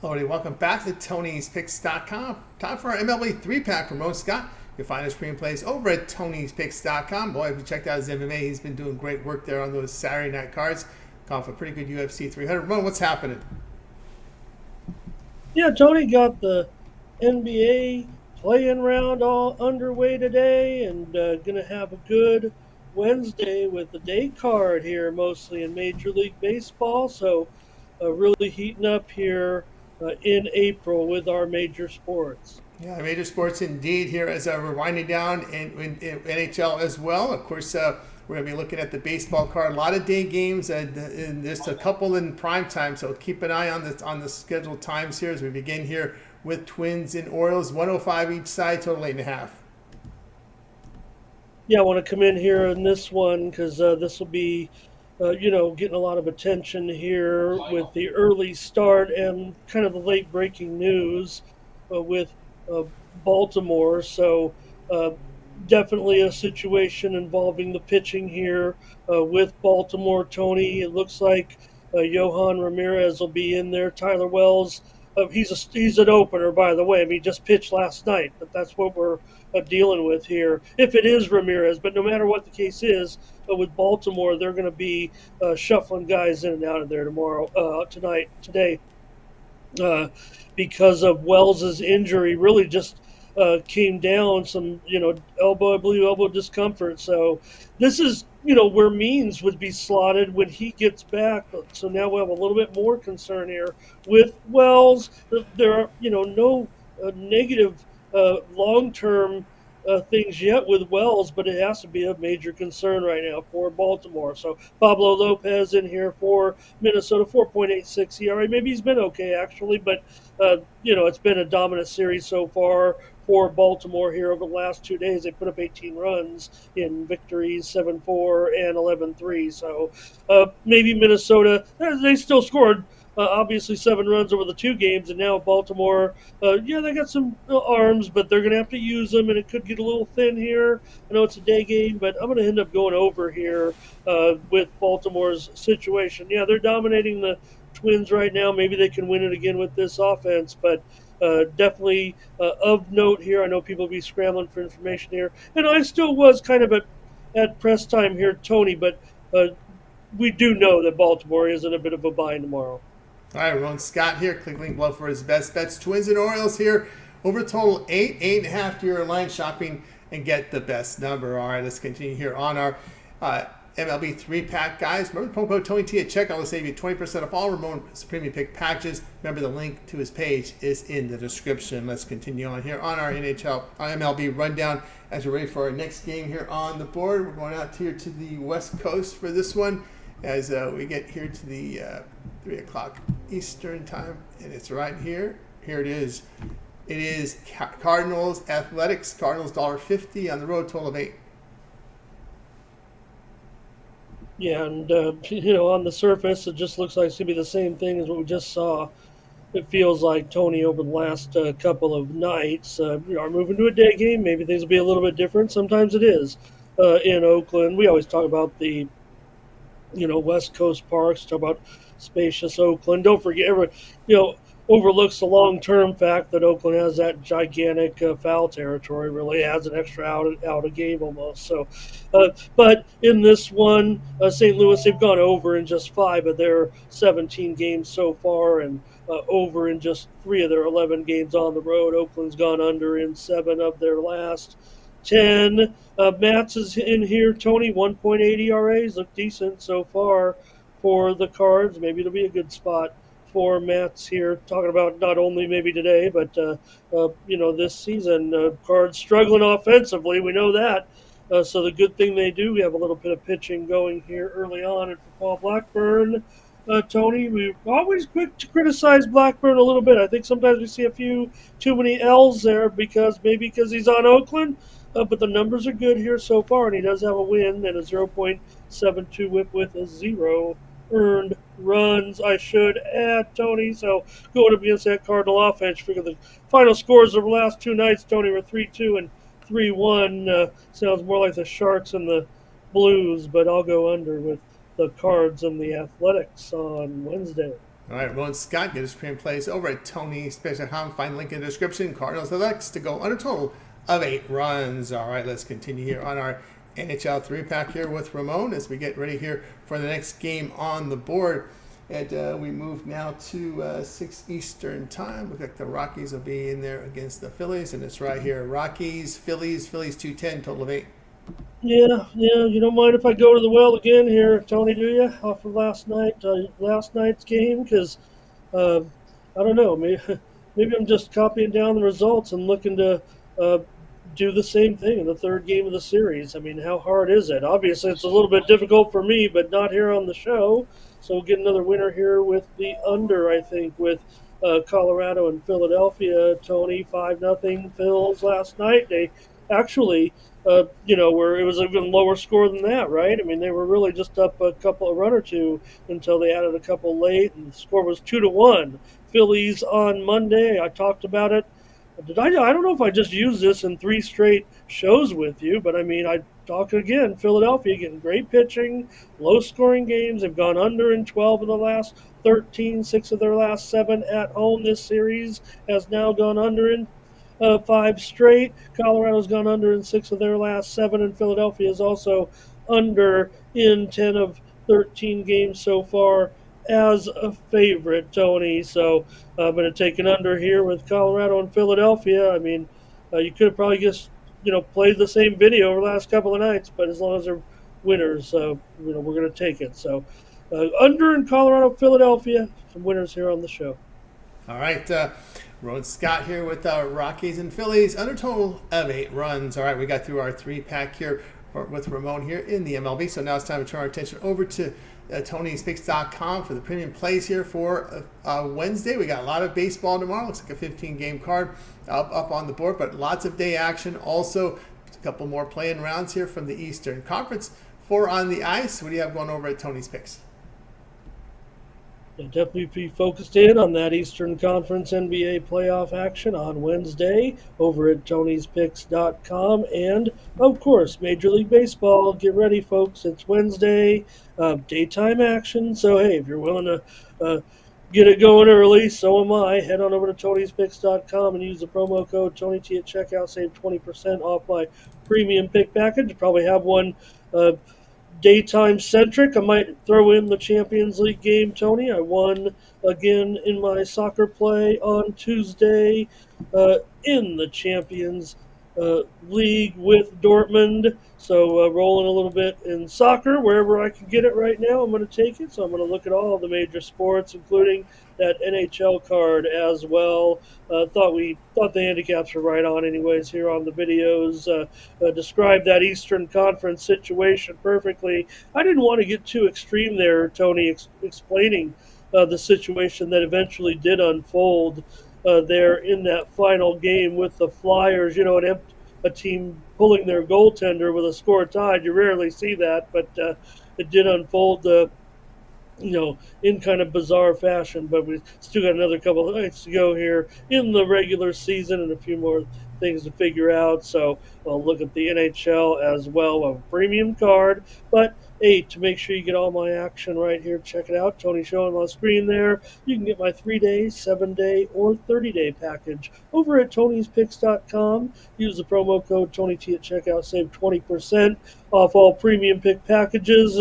Hello, and welcome back to Tony'sPicks.com. Time for our MLB 3-pack from Ramon Scott. You'll find his screenplays over at Tony'sPicks.com. Boy, if you checked out his MMA, he's been doing great work there on those Saturday night cards. Gone for pretty good UFC 300. Ramon, what's happening? Yeah, Tony got the NBA playing round all underway today, and going to have a good Wednesday with the day card here, mostly in Major League Baseball. So, really heating up here in April with our major sports. Yeah, major sports indeed here as we're winding down in NHL as well. Of course, we're going to be looking at the baseball card. A lot of day games, and there's a couple in prime time. So keep an eye on the scheduled times here as we begin here with Twins and Orioles. 105 each side, total 8.5. Yeah, I want to come in here in this one because this will be, getting a lot of attention here with the early start and kind of the late breaking news with uh, Baltimore. So, uh, definitely a situation involving the pitching here with Baltimore, Tony. It looks like Johan Ramirez will be in there. Tyler Wells, he's an opener, by the way. I mean, he just pitched last night, but that's what we're dealing with here. If it is Ramirez, but no matter what the case is, with Baltimore, they're going to be shuffling guys in and out of there today, uh, because of Wells's injury. Really just came down some, elbow, I believe, elbow discomfort. So this is, where Means would be slotted when he gets back. So now we have a little bit more concern here with Wells. There are, no negative long-term things yet with Wells, but it has to be a major concern right now for Baltimore. So Pablo Lopez in here for Minnesota, 4.86 ERA. Maybe he's been okay actually, but it's been a dominant series so far for Baltimore here over the last 2 days. They put up 18 runs in victories, 7-4 and 11-3. So maybe Minnesota, they still scored obviously 7 runs over the 2 games, and now Baltimore, they got some arms, but they're going to have to use them, and it could get a little thin here. I know it's a day game, but I'm going to end up going over here with Baltimore's situation. Yeah, they're dominating the Twins right now. Maybe they can win it again with this offense, but definitely of note here. I know people will be scrambling for information here, and I still was kind of at press time here, Tony, but we do know that Baltimore is in a bit of a bind tomorrow. All right, Ramon Scott here. Click link below for his best bets. Twins and Orioles here. Over total 8.5 to your line shopping and get the best number. All right, let's continue here on our MLB 3-pack, guys. Remember the promo code TonyT at checkout will save you 20% off all Ramon's premium pick packages. Remember the link to his page is in the description. Let's continue on here on our MLB rundown as we're ready for our next game here on the board. We're going out here to the West Coast for this one as we get here to the 3 o'clock Eastern time, and it's right here. Here it is. It is Cardinals Athletics. Cardinals $1.50 on the road, total of 8. Yeah, and on the surface, it just looks like it's gonna be the same thing as what we just saw. It feels like Tony over the last couple of nights. We are moving to a day game. Maybe things will be a little bit different. Sometimes it is in Oakland. We always talk about the West Coast parks. Talk about spacious Oakland. Don't forget, everyone, overlooks the long-term fact that Oakland has that gigantic foul territory. Really adds an extra out a game almost. So, but in this one, St. Louis, they've gone over in just 5 of their 17 games so far, and over in just 3 of their 11 games on the road. Oakland's gone under in 7 of their last 10. Mats is in here. Tony, 1.8 ERAs look decent so far for the Cards. Maybe it'll be a good spot for Mats here. Talking about not only maybe today, but this season. Cards struggling offensively. We know that. So the good thing they do, we have a little bit of pitching going here early on. And for Paul Blackburn, Tony, we're always quick to criticize Blackburn a little bit. I think sometimes we see a few too many L's there because he's on Oakland. But the numbers are good here so far, and he does have a win and a 0.72 whip with a 0 earned runs, I should add, Tony. So going up against that Cardinal offense, figure the final scores of the last 2 nights, Tony, were 3-2 and 3-1. Sounds more like the Sharks and the Blues, but I'll go under with the Cards and the Athletics on Wednesday. All right, Ramon Scott, get his premium plays over at TonySpace.com. Find link in the description. Cardinals Athletics to go under total of 8 runs. All right, let's continue here on our NHL 3-pack here with Ramon as we get ready here for the next game on the board. And we move now to 6 Eastern time. Looks like the Rockies will be in there against the Phillies, and it's right here. Rockies, Phillies, 210, total of 8. Yeah, yeah. You don't mind if I go to the well again here, Tony? Do you off of last night's game? Because uh, I don't know. Maybe I'm just copying down the results and looking to uh, do the same thing in the third game of the series. I mean, how hard is it? Obviously, it's a little bit difficult for me, but not here on the show. So we'll get another winner here with the under. I think with Colorado and Philadelphia. Tony 5-0 Phils last night. They actually where it was an even lower score than that, right? I mean, they were really just up a run or two until they added a couple late, and the score was 2-1. Phillies on Monday. I talked about it. Did I? I don't know if I just used this in 3 straight shows with you, but I mean, I talk again. Philadelphia getting great pitching, low scoring games. They've gone under in 12 of the last 13, 6 of their last 7 at home. This series has now gone under in 5 straight. Colorado's gone under in 6 of their last 7, and Philadelphia is also under in 10 of 13 games so far as a favorite, Tony. So I'm going to take an under here with Colorado and Philadelphia. I mean, you could have probably just played the same video over the last couple of nights, but as long as they're winners, we're going to take it. So under in Colorado, Philadelphia, some winners here on the show. All right, Ron Scott here with Rockies and Phillies under total of 8 runs. All right, we got through our 3-pack here with Ramon here in the MLB. So now it's time to turn our attention over to TonySpicks.com for the premium plays here for Wednesday. We got a lot of baseball tomorrow. Looks like a 15-game card up on the board, but lots of day action. Also, a couple more playing rounds here from the Eastern Conference. 4 on the ice. What do you have going over at Tony's Picks? You'll definitely be focused in on that Eastern Conference NBA playoff action on Wednesday over at Tony'sPicks.com. And, of course, Major League Baseball. Get ready, folks. It's Wednesday, daytime action. So, hey, if you're willing to get it going early, so am I. Head on over to Tony'sPicks.com and use the promo code TonyT at checkout. Save 20% off my premium pick package. Probably have one daytime centric. I might throw in the Champions League game, Tony. I won again in my soccer play on Tuesday in the Champions League with Dortmund. So rolling a little bit in soccer wherever I can get it right now. I'm going to take it. So I'm going to look at all the major sports, including that NHL card as well. Thought the handicaps were right on anyways here on the videos. Described that Eastern Conference situation perfectly. I didn't want to get too extreme there, Tony, explaining the situation that eventually did unfold there in that final game with the Flyers. A team pulling their goaltender with a score tied. You rarely see that, but it did unfold in kind of bizarre fashion, but we still got another couple of nights to go here in the regular season and a few more things to figure out. So I'll look at the NHL as well, a premium card. But hey, to make sure you get all my action right here, check it out. Tony showing on the screen there. You can get my 3-day, 7-day, or 30-day package over at Tony'sPicks.com. Use the promo code TonyT at checkout. Save 20% off all premium pick packages.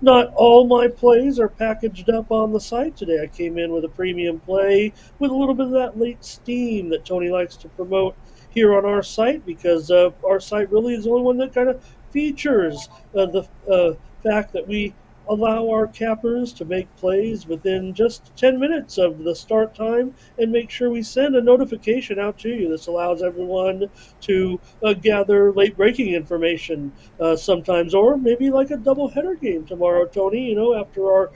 Not all my plays are packaged up on the site today. I came in with a premium play with a little bit of that late steam that Tony likes to promote here on our site, because our site really is the only one that kind of features the fact that we allow our cappers to make plays within just 10 minutes of the start time and make sure we send a notification out to you. This allows everyone to gather late breaking information sometimes, or maybe like a doubleheader game tomorrow, Tony, after our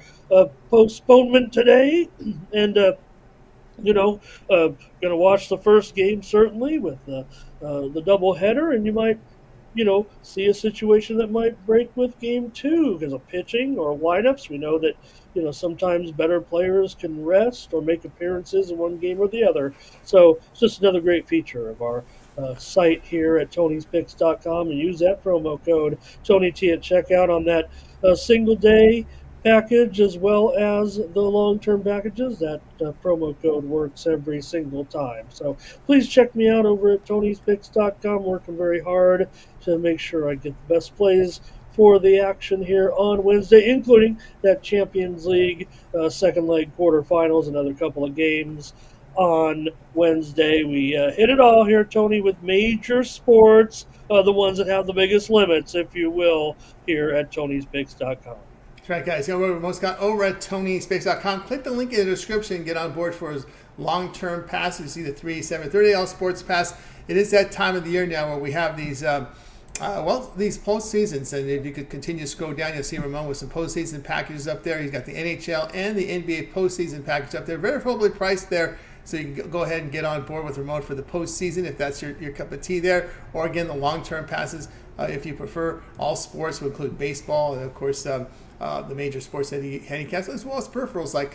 postponement today. And going to watch the first game certainly with the doubleheader, and you might see a situation that might break with game 2 because of pitching or lineups. We know that sometimes better players can rest or make appearances in one game or the other. So it's just another great feature of our site here at Tony'sPicks.com, and use that promo code TonyT at checkout on that single day package as well as the long-term packages. That promo code works every single time. So please check me out over at Tony'sPicks.com. Working very hard to make sure I get the best plays for the action here on Wednesday, including that Champions League second leg quarterfinals, another couple of games on Wednesday. We hit it all here, Tony, with major sports, the ones that have the biggest limits, if you will, here at Tony'sPicks.com. That's right, guys. Go over Scott over at TonySpace.com. Click the link in the description and get on board for his long-term pass. You see the 3, 7, 30 All Sports Pass. It is that time of the year now where we have these, these postseasons. And if you could continue to scroll down, you'll see Ramon with some postseason packages up there. He's got the NHL and the NBA postseason package up there. Very favorably priced there. So you can go ahead and get on board with Ramon for the postseason if that's your cup of tea there. Or again, the long-term passes if you prefer. All sports will include baseball and, of course, the major sports handicaps, as well as peripherals like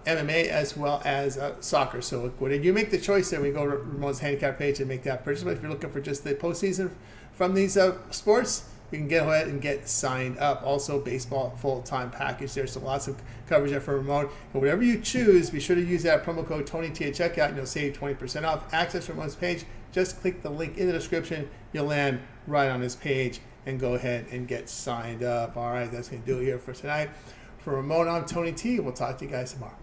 MMA as well as soccer. So when you make the choice there, we go to Ramon's handicap page and make that purchase. But if you're looking for just the postseason from these sports, you can go ahead and get signed up. Also, baseball full-time package there. So lots of coverage there for Ramon. And whatever you choose, be sure to use that promo code TonyT at checkout, and you'll save 20% off. Access Ramon's page. Just click the link in the description. You'll land right on his page and go ahead and get signed up. All right, that's going to do it here for tonight. For Ramon, I'm Tony T. We'll talk to you guys tomorrow.